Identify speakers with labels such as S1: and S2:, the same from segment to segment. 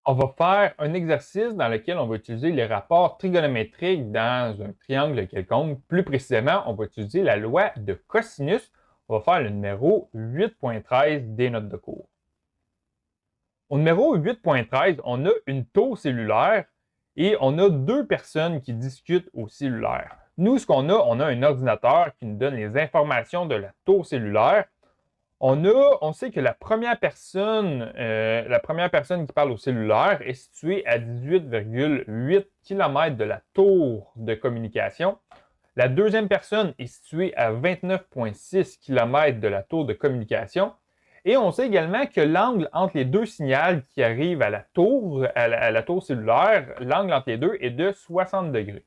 S1: On va faire un exercice dans lequel on va utiliser les rapports trigonométriques dans un triangle quelconque. Plus précisément, on va utiliser la loi de cosinus. On va faire le numéro 8.13 des notes de cours. Au numéro 8.13, on a une tour cellulaire et on a deux personnes qui discutent au cellulaire. Nous, ce qu'on a, on a un ordinateur qui nous donne les informations de la tour cellulaire. On sait que la première personne qui parle au cellulaire est située à 18,8 km de la tour de communication. La deuxième personne est située à 29,6 km de la tour de communication. Et on sait également que l'angle entre les deux signaux qui arrivent à la tour, à la tour cellulaire, l'angle entre les deux est de 60 degrés.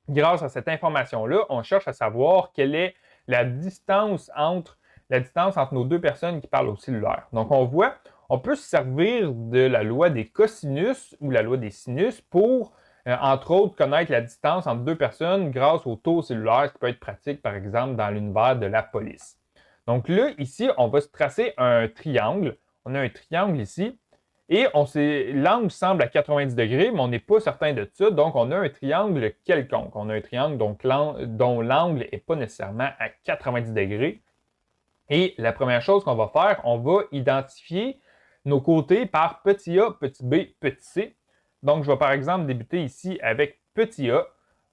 S1: Grâce à cette information-là, on cherche à savoir quelle est la distance entre nos deux personnes qui parlent au cellulaire. Donc, on voit, on peut se servir de la loi des cosinus ou la loi des sinus pour, entre autres, connaître la distance entre deux personnes grâce au taux cellulaire, ce qui peut être pratique, par exemple, dans l'univers de la police. Donc là, ici, on va se tracer un triangle. On a un triangle ici. Et l'angle semble à 90 degrés, mais on n'est pas certain de ça. Donc, on a un triangle quelconque. On a un triangle dont l'angle n'est pas nécessairement à 90 degrés. Et la première chose qu'on va faire, on va identifier nos côtés par petit a, petit b, petit c. Donc, je vais par exemple débuter ici avec petit a.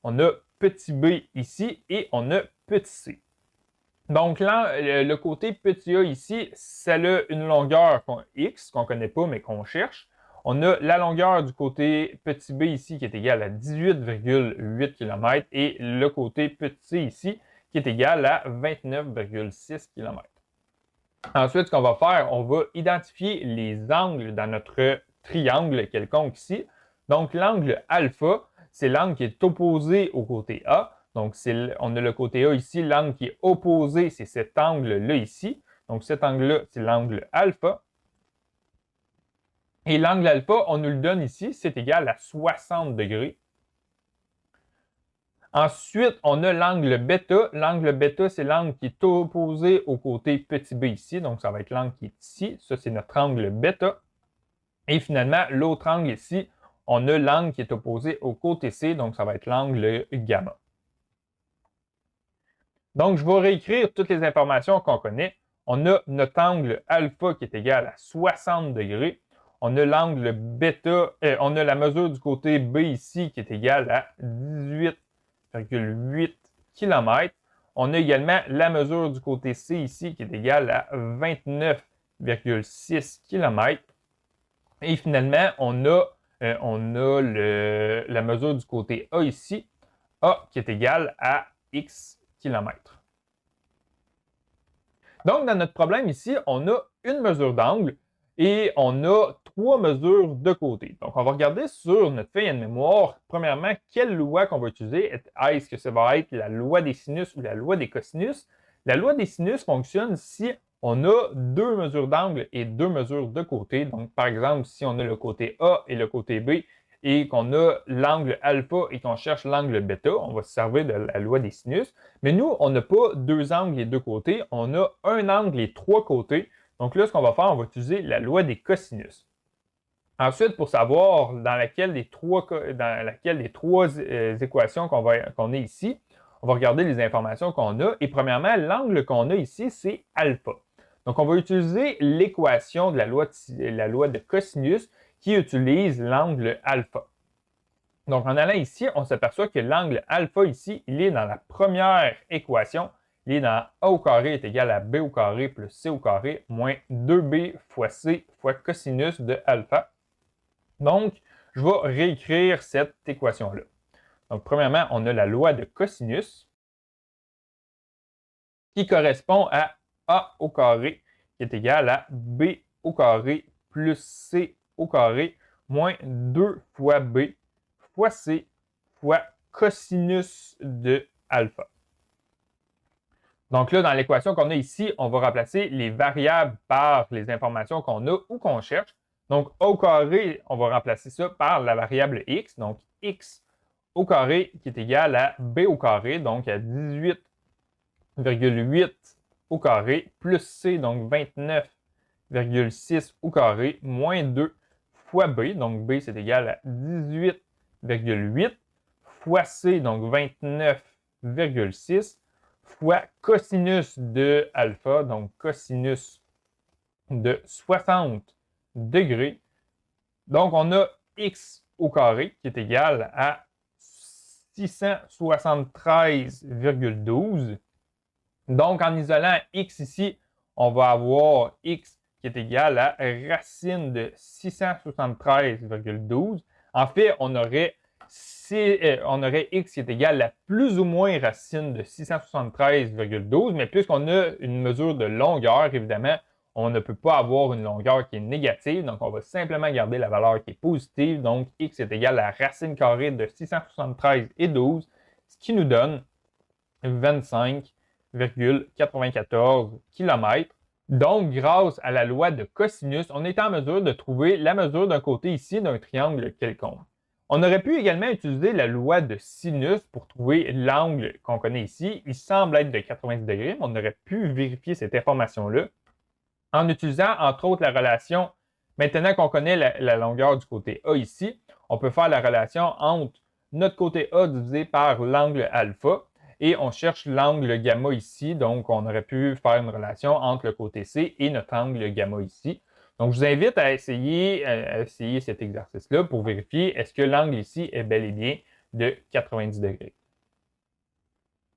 S1: On a petit b ici et on a petit c. Donc là, le côté petit a ici, ça a une longueur x qu'on ne connaît pas mais qu'on cherche. On a la longueur du côté petit b ici qui est égale à 18,8 km et le côté petit c ici qui est égal à 29,6 km. Ensuite, ce qu'on va faire, on va identifier les angles dans notre triangle quelconque ici. Donc, l'angle alpha, c'est l'angle qui est opposé au côté A. Donc, on a le côté A ici, l'angle qui est opposé, c'est cet angle-là ici. Donc, cet angle-là, c'est l'angle alpha. Et l'angle alpha, on nous le donne ici, c'est égal à 60 degrés. Ensuite, on a l'angle bêta. L'angle bêta, c'est l'angle qui est opposé au côté petit b ici. Donc, ça va être l'angle qui est ici. Ça, c'est notre angle bêta. Et finalement, l'autre angle ici, on a l'angle qui est opposé au côté C. Donc, ça va être l'angle gamma. Donc, je vais réécrire toutes les informations qu'on connaît. On a notre angle alpha qui est égal à 60 degrés. On a l'angle bêta, on a la mesure du côté B ici qui est égale à 18,8 km. On a également la mesure du côté C ici qui est égale à 29,6 km. Et finalement, on a la mesure du côté A ici, A qui est égale à X km. Donc, dans notre problème ici, on a une mesure d'angle et on a trois mesures de côté. Donc, on va regarder sur notre feuille de mémoire, premièrement, quelle loi qu'on va utiliser. Est-ce que ça va être la loi des sinus ou la loi des cosinus? La loi des sinus fonctionne si on a deux mesures d'angle et deux mesures de côté. Donc, par exemple, si on a le côté A et le côté B et qu'on a l'angle alpha et qu'on cherche l'angle bêta, on va se servir de la loi des sinus. Mais nous, on n'a pas deux angles et deux côtés, on a un angle et trois côtés. Donc là, ce qu'on va faire, on va utiliser la loi des cosinus. Ensuite, pour savoir dans laquelle des trois équations qu'on a ici, on va regarder les informations qu'on a. Et premièrement, l'angle qu'on a ici, c'est alpha. Donc, on va utiliser l'équation de la loi de cosinus qui utilise l'angle alpha. Donc, en allant ici, on s'aperçoit que l'angle alpha ici, il est dans la première équation. Il est dans A au carré est égal à B au carré plus C au carré moins 2B fois C fois cosinus de alpha. Donc, je vais réécrire cette équation-là. Donc, premièrement, on a la loi de cosinus qui correspond à A au carré qui est égal à B au carré plus C au carré moins 2 fois B fois C fois cosinus de alpha. Donc là, dans l'équation qu'on a ici, on va remplacer les variables par les informations qu'on a ou qu'on cherche. Donc, A au carré, on va remplacer ça par la variable x. Donc, x au carré qui est égal à b au carré, donc à 18,8 au carré, plus c, donc 29,6 au carré, moins 2 fois B, donc B c'est égal à 18,8 fois C, donc 29,6 fois cosinus de alpha, donc cosinus de 60 degrés. Donc, on a x au carré qui est égal à 673,12. Donc, en isolant x ici, on va avoir x qui est égal à racine de 673,12. En fait, on aurait x qui est égal à plus ou moins racine de 673,12, mais puisqu'on a une mesure de longueur, évidemment, on ne peut pas avoir une longueur qui est négative, donc on va simplement garder la valeur qui est positive, donc x est égal à racine carrée de 673,12, ce qui nous donne 25,94 km. Donc, grâce à la loi de cosinus, on est en mesure de trouver la mesure d'un côté ici d'un triangle quelconque. On aurait pu également utiliser la loi de sinus pour trouver l'angle qu'on connaît ici. Il semble être de 90 degrés, mais on aurait pu vérifier cette information-là en utilisant, entre autres, la relation, maintenant qu'on connaît la longueur du côté A ici, on peut faire la relation entre notre côté A divisé par l'angle alpha et on cherche l'angle gamma ici. Donc, on aurait pu faire une relation entre le côté C et notre angle gamma ici. Donc, je vous invite à essayer cet exercice-là pour vérifier est-ce que l'angle ici est bel et bien de 90 degrés.